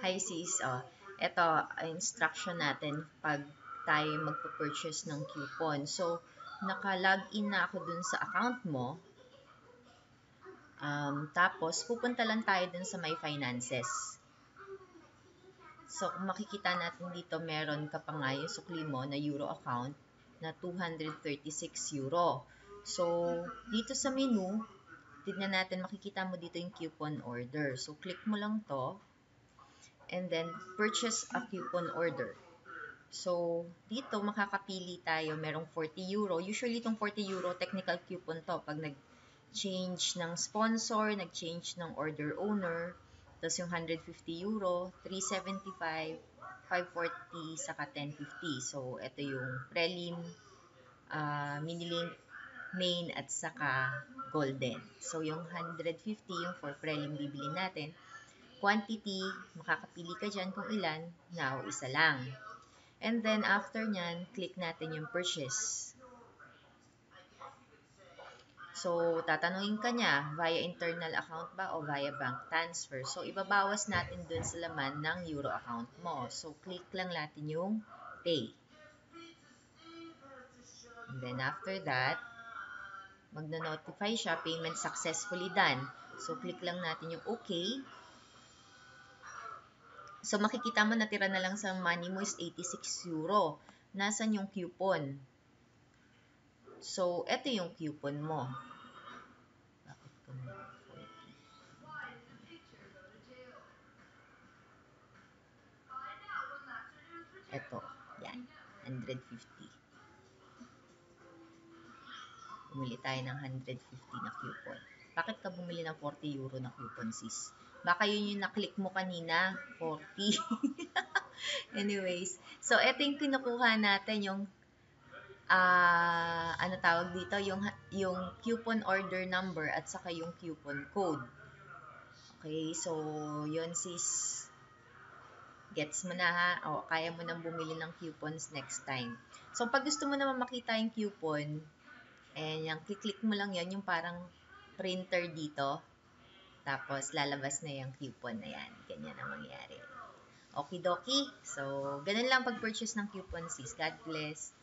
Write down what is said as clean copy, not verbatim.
Hi sis, ito, instruction natin pag tayo magpo-purchase ng coupon. So, naka-login na ako dun sa account mo. Tapos, pupunta lang tayo dun sa My Finances. So, kung makikita natin dito, meron ka pa nga yung sukli mo na Euro account na 236 Euro. So, dito sa menu, tignan natin, makikita mo dito yung coupon order. So, click mo lang to. And then, purchase a coupon order. So, dito makakapili tayo. Merong 40 euro. Usually, itong 40 euro, technical coupon to. Pag nag-change ng sponsor, nag-change ng order owner, tapos yung 150 euro, 375, 540, saka 1050. So, ito yung prelim, mini-link, main, at saka golden. So, yung 150, yung for prelim bibili natin. Quantity, makakapili ka dyan kung ilan. Now, isa lang. And then, after nyan, click natin yung purchase. So, tatanungin ka niya, via internal account ba o via bank transfer? So, ibabawas natin dun sa laman ng Euro account mo. So, click lang natin yung pay. And then, after that, magna-notify siya, payment successfully done. So, click lang natin yung okay. So, makikita mo natira na lang sa money mo is 86 euro. Nasaan yung coupon? So, eto yung coupon mo. Bakit ko na 40? Eto, yan. 150. Bumili tayo ng 150 na coupon. Bakit ka bumili ng 40 euro na coupon, sis? Baka yun yung naklik mo kanina, 40. Anyways, so eto yung kinukuha natin, yung ano tawag dito, yung coupon order number at saka yung coupon code. Okay, so yun sis, gets mo na ha, o kaya mo nang bumili ng coupons next time. So pag gusto mo naman makita yung coupon, and yung click mo lang yan, yung parang printer dito, tapos lalabas na yung coupon na yan. Ganyan ang mangyayari. Okidoki. So, ganun lang pag-purchase ng coupon sis. God bless.